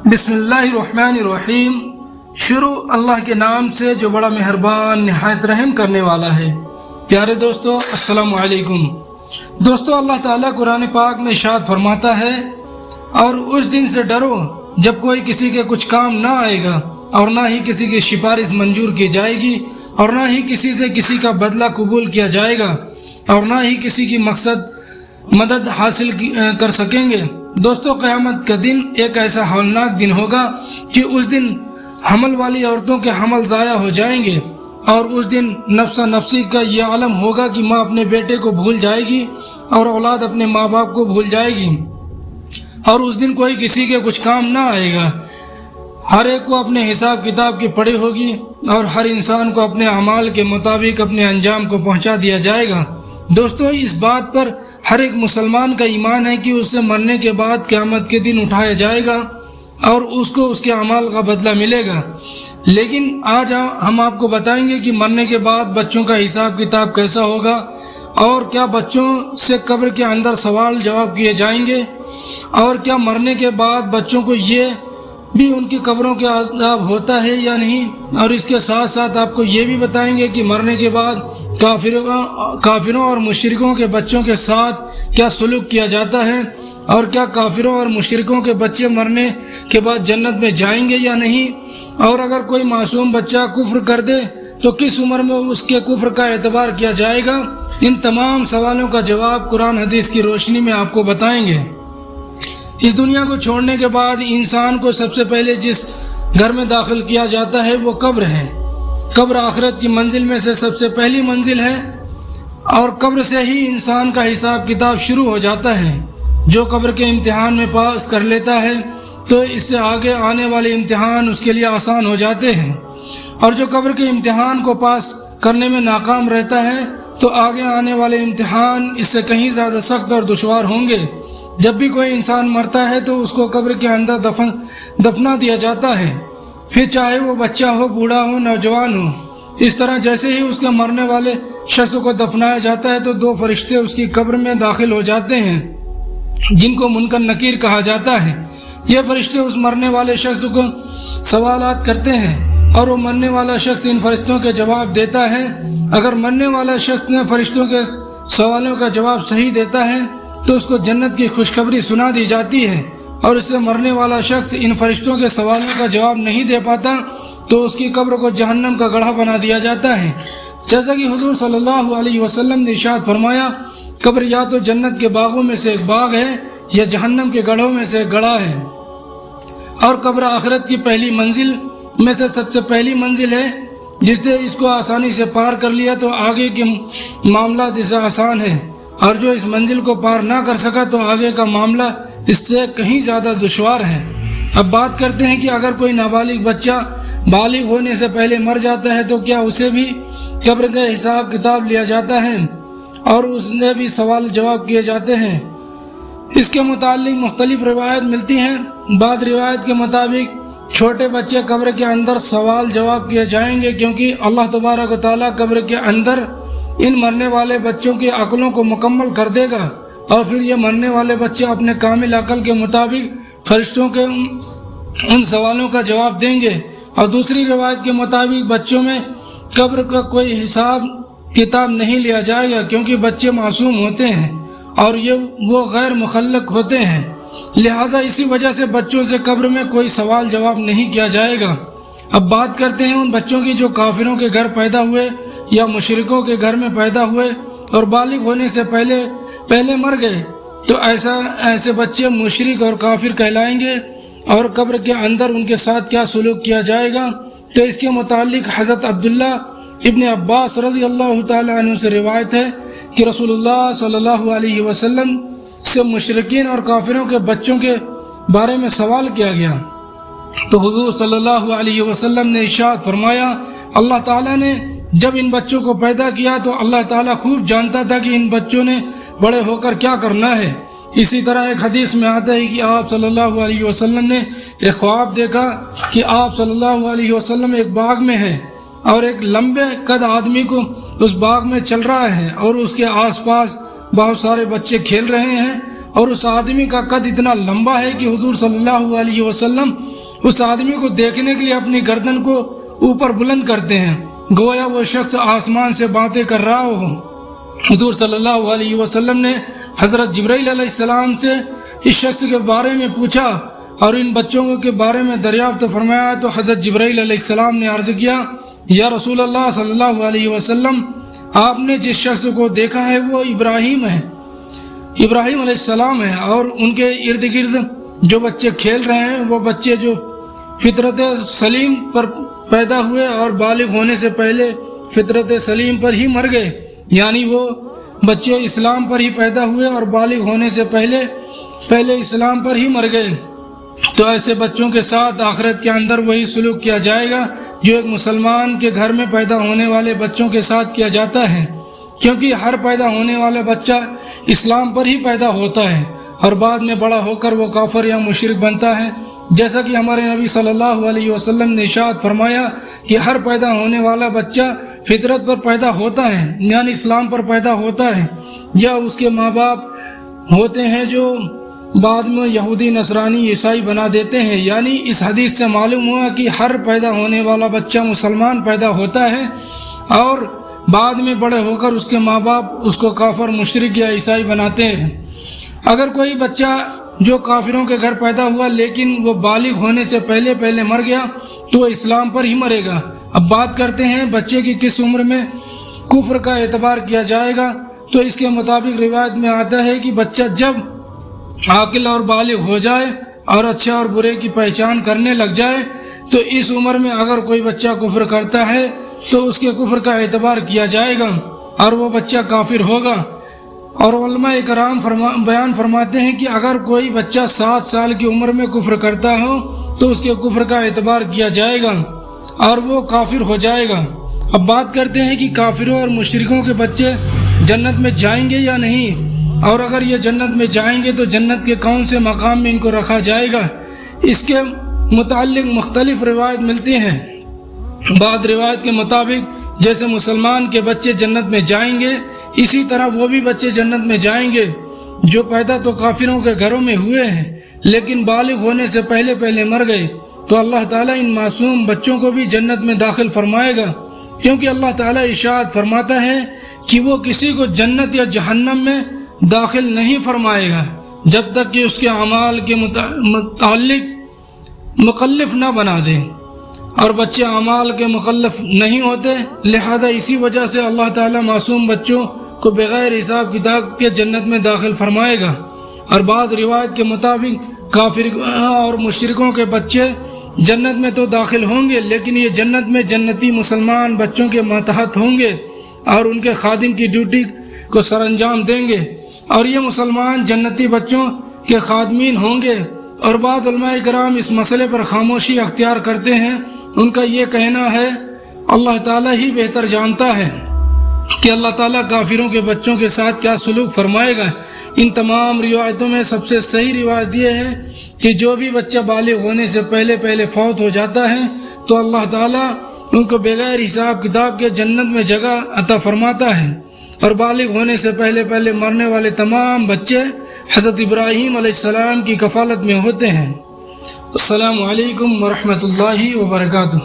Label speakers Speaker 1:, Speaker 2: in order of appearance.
Speaker 1: بسم اللہ الرحمن الرحیم۔ شروع اللہ کے نام سے جو بڑا مہربان نہایت رحم کرنے والا ہے۔ پیارے دوستو، السلام علیکم۔ دوستو، اللہ تعالیٰ قرآن پاک میں ارشاد فرماتا ہے، اور اس دن سے ڈرو جب کوئی کسی کے کچھ کام نہ آئے گا، اور نہ ہی کسی کی سفارش منظور کی جائے گی، اور نہ ہی کسی سے کسی کا بدلہ قبول کیا جائے گا، اور نہ ہی کسی کی مدد حاصل کر سکیں گے۔ دوستو، قیامت کا دن ایک ایسا ہولناک دن ہوگا کہ اس دن حمل والی عورتوں کے حمل ضائع ہو جائیں گے، اور اس دن نفس نفسی کا یہ عالم ہوگا کہ ماں اپنے بیٹے کو بھول جائے گی اور اولاد اپنے ماں باپ کو بھول جائے گی، اور اس دن کوئی کسی کے کچھ کام نہ آئے گا۔ ہر ایک کو اپنے حساب کتاب کی پڑی ہوگی، اور ہر انسان کو اپنے اعمال کے مطابق اپنے انجام کو پہنچا دیا جائے گا۔ دوستو، اس بات پر ہر ایک مسلمان کا ایمان ہے کہ اس سے مرنے کے بعد قیامت کے دن اٹھایا جائے گا اور اس کو اس کے اعمال کا بدلہ ملے گا۔ لیکن آج ہم آپ کو بتائیں گے کہ مرنے کے بعد بچوں کا حساب کتاب کیسا ہوگا، اور کیا بچوں سے قبر کے اندر سوال جواب کیے جائیں گے، اور کیا مرنے کے بعد بچوں کو یہ بھی ان کی قبروں کے عذاب ہوتا ہے یا نہیں، اور اس کے ساتھ ساتھ آپ کو یہ بھی بتائیں گے کہ مرنے کے بعد کافروں اور مشرکوں کے بچوں کے ساتھ کیا سلوک کیا جاتا ہے، اور کیا کافروں اور مشرکوں کے بچے مرنے کے بعد جنت میں جائیں گے یا نہیں، اور اگر کوئی معصوم بچہ کفر کر دے تو کس عمر میں اس کے کفر کا اعتبار کیا جائے گا۔ ان تمام سوالوں کا جواب قرآن حدیث کی روشنی میں آپ کو بتائیں گے۔ اس دنیا کو چھوڑنے کے بعد انسان کو سب سے پہلے جس گھر میں داخل کیا جاتا ہے وہ قبر ہے۔ قبر آخرت کی منزل میں سے سب سے پہلی منزل ہے، اور قبر سے ہی انسان کا حساب کتاب شروع ہو جاتا ہے۔ جو قبر کے امتحان میں پاس کر لیتا ہے تو اس سے آگے آنے والے امتحان اس کے لیے آسان ہو جاتے ہیں، اور جو قبر کے امتحان کو پاس کرنے میں ناکام رہتا ہے تو آگے آنے والے امتحان اس سے کہیں زیادہ سخت اور دشوار ہوں گے۔ جب بھی کوئی انسان مرتا ہے تو اس کو قبر کے اندر دفنا دیا جاتا ہے، پھر چاہے وہ بچہ ہو، بوڑھا ہو، نوجوان ہو۔ اس طرح جیسے ہی اس کے مرنے والے شخص کو دفنایا جاتا ہے تو دو فرشتے اس کی قبر میں داخل ہو جاتے ہیں، جن کو منکر نکیر کہا جاتا ہے۔ یہ فرشتے اس مرنے والے شخص کو سوالات کرتے ہیں، اور وہ مرنے والا شخص ان فرشتوں کے جواب دیتا ہے۔ اگر مرنے والا شخص نے فرشتوں کے سوالوں کا جواب صحیح دیتا ہے تو اس کو جنت کی خوشخبری سنا دی جاتی ہے، اور اس سے مرنے والا شخص ان فرشتوں کے سوالوں کا جواب نہیں دے پاتا تو اس کی قبر کو جہنم کا گڑھا بنا دیا جاتا ہے۔ جیسا کہ حضور صلی اللہ علیہ وسلم نے ارشاد فرمایا، قبر یا تو جنت کے باغوں میں سے ایک باغ ہے یا جہنم کے گڑھوں میں سے ایک گڑھا ہے، اور قبر آخرت کی پہلی منزل میں سے سب سے پہلی منزل ہے۔ جس سے اس کو آسانی سے پار کر لیا تو آگے کے معاملات اس سے آسان ہے، اور جو اس منزل کو پار نہ کر سکا تو آگے کا معاملہ اس سے کہیں زیادہ دشوار ہے۔ اب بات کرتے ہیں کہ اگر کوئی نابالغ بچہ بالغ ہونے سے پہلے مر جاتا ہے تو کیا اسے بھی قبر کا حساب کتاب لیا جاتا ہے، اور اس نے بھی سوال جواب کیے جاتے ہیں۔ اس کے متعلق مختلف روایت ملتی ہیں۔ بعض روایت کے مطابق چھوٹے بچے قبر کے اندر سوال جواب کیے جائیں گے، کیونکہ اللہ تبارک و تعالیٰ قبر کے اندر ان مرنے والے بچوں کی عقلوں کو مکمل کر دے گا، اور پھر یہ مرنے والے بچے اپنے کامل عقل کے مطابق فرشتوں کے ان سوالوں کا جواب دیں گے۔ اور دوسری روایت کے مطابق بچوں میں قبر کا کوئی حساب کتاب نہیں لیا جائے گا، کیونکہ بچے معصوم ہوتے ہیں اور وہ غیر مخلق ہوتے ہیں، لہٰذا اسی وجہ سے بچوں سے قبر میں کوئی سوال جواب نہیں کیا جائے گا۔ اب بات کرتے ہیں ان بچوں کی جو کافروں کے گھر پیدا ہوئے یا مشرکوں کے گھر میں پیدا ہوئے اور بالغ ہونے سے پہلے مر گئے، تو ایسے بچے مشرک اور کافر کہلائیں گے، اور قبر کے اندر ان کے ساتھ کیا سلوک کیا جائے گا۔ تو اس کے متعلق حضرت عبداللہ ابن عباس رضی اللہ تعالی عنہ سے روایت ہے کہ رسول اللہ صلی اللہ علیہ وسلم سے مشرکین اور کافروں کے بچوں کے بارے میں سوال کیا گیا، تو حضور صلی اللہ علیہ وسلم نے ارشاد فرمایا، اللہ تعالیٰ نے جب ان بچوں کو پیدا کیا تو اللہ تعالیٰ خوب جانتا تھا کہ ان بچوں نے بڑے ہو کر کیا کرنا ہے۔ اسی طرح ایک حدیث میں آتا ہے کہ آپ صلی اللہ علیہ وسلم نے ایک خواب دیکھا کہ آپ صلی اللہ علیہ وسلم ایک باغ میں ہیں، اور ایک لمبے قد آدمی کو اس باغ میں چل رہا ہے، اور اس کے آس پاس بہت سارے بچے کھیل رہے ہیں، اور اس آدمی کا قد اتنا لمبا ہے کہ حضور صلی اللہ علیہ وسلم اس آدمی کو دیکھنے کے لیے اپنی گردن کو اوپر بلند کرتے ہیں، گویا وہ شخص آسمان سے باتیں کر رہا ہو۔ حضور صلی اللہ علیہ وسلم نے حضرت جبرائیل علیہ السلام سے اس شخص کے بارے میں پوچھا اور ان بچوں کے بارے میں دریافت فرمایا، تو حضرت جبرائیل علیہ السلام نے عرض کیا، یا رسول اللہ صلی اللہ علیہ وسلم، آپ نے جس شخص کو دیکھا ہے وہ ابراہیم علیہ السلام ہے، اور ان کے ارد گرد جو بچے کھیل رہے ہیں وہ بچے جو فطرت سلیم پر پیدا ہوئے اور بالغ ہونے سے پہلے فطرت سلیم پر ہی مر گئے، یعنی وہ بچے اسلام پر ہی پیدا ہوئے اور بالغ ہونے سے پہلے اسلام پر ہی مر گئے۔ تو ایسے بچوں کے ساتھ آخرت کے اندر وہی سلوک کیا جائے گا جو ایک مسلمان کے گھر میں پیدا ہونے والے بچوں کے ساتھ کیا جاتا ہے، کیونکہ ہر پیدا ہونے والا بچہ اسلام پر ہی پیدا ہوتا ہے اور بعد میں بڑا ہو کر وہ کافر یا مشرک بنتا ہے، جیسا کہ ہمارے نبی صلی اللہ علیہ وسلم نے ارشاد فرمایا کہ ہر پیدا ہونے والا بچہ فطرت پر پیدا ہوتا ہے، یعنی اسلام پر پیدا ہوتا ہے، یا اس کے ماں باپ ہوتے ہیں جو بعد میں یہودی نصرانی عیسائی بنا دیتے ہیں۔ یعنی اس حدیث سے معلوم ہوا کہ ہر پیدا ہونے والا بچہ مسلمان پیدا ہوتا ہے اور بعد میں بڑے ہو کر اس کے ماں باپ اس کو کافر، مشرک یا عیسائی بناتے ہیں۔ اگر کوئی بچہ جو کافروں کے گھر پیدا ہوا لیکن وہ بالغ ہونے سے پہلے مر گیا تو وہ اسلام پر ہی مرے گا۔ اب بات کرتے ہیں بچے کی کس عمر میں کفر کا اعتبار کیا جائے گا، تو اس کے مطابق روایت میں آتا ہے کہ بچہ جب عاقل اور بالغ ہو جائے اور اچھے اور برے کی پہچان کرنے لگ جائے تو اس عمر میں اگر کوئی بچہ کفر کرتا ہے تو اس کے کفر کا اعتبار کیا جائے گا اور وہ بچہ کافر ہوگا۔ اور علماء کرام بیان فرماتے ہیں کہ اگر کوئی بچہ 7 سال کی عمر میں کفر کرتا ہو تو اس کے کفر کا اعتبار کیا جائے گا اور وہ کافر ہو جائے گا۔ اب بات کرتے ہیں کہ کافروں اور مشرکوں کے بچے جنت میں جائیں گے یا نہیں، اور اگر یہ جنت میں جائیں گے تو جنت کے کون سے مقام میں ان کو رکھا جائے گا، اس کے متعلق مختلف روایت ملتی ہیں۔ بعض روایت کے مطابق جیسے مسلمان کے بچے جنت میں جائیں گے اسی طرح وہ بھی بچے جنت میں جائیں گے جو پیدا تو کافروں کے گھروں میں ہوئے ہیں لیکن بالغ ہونے سے پہلے مر گئے، تو اللہ تعالیٰ ان معصوم بچوں کو بھی جنت میں داخل فرمائے گا، کیونکہ اللہ تعالیٰ ارشاد فرماتا ہے کہ وہ کسی کو جنت یا جہنم میں داخل نہیں فرمائے گا جب تک کہ اس کے اعمال کے متعلق مکلف نہ بنا دے، اور بچے اعمال کے مکلف نہیں ہوتے، لہذا اسی وجہ سے اللہ تعالیٰ معصوم بچوں کو بغیر حساب کتاب کے جنت میں داخل فرمائے گا۔ اور بعض روایت کے مطابق کافر اور مشرکوں کے بچے جنت میں تو داخل ہوں گے لیکن یہ جنت میں جنتی مسلمان بچوں کے ماتحت ہوں گے اور ان کے خادم کی ڈیوٹی کو سر انجام دیں گے، اور یہ مسلمان جنتی بچوں کے خادمین ہوں گے۔ اور بعض علماء کرام اس مسئلے پر خاموشی اختیار کرتے ہیں، ان کا یہ کہنا ہے اللہ تعالیٰ ہی بہتر جانتا ہے کہ اللہ تعالیٰ کافروں کے بچوں کے ساتھ کیا سلوک فرمائے گا۔ ان تمام روایتوں میں سب سے صحیح روایت یہ ہے کہ جو بھی بچہ بالغ ہونے سے پہلے فوت ہو جاتا ہے تو اللہ تعالیٰ ان کو بغیر حساب کتاب کے جنت میں جگہ عطا فرماتا ہے، اور بالغ ہونے سے پہلے مرنے والے تمام بچے حضرت ابراہیم علیہ السلام کی کفالت میں ہوتے ہیں۔ السلام علیکم ورحمۃ اللہ وبرکاتہ۔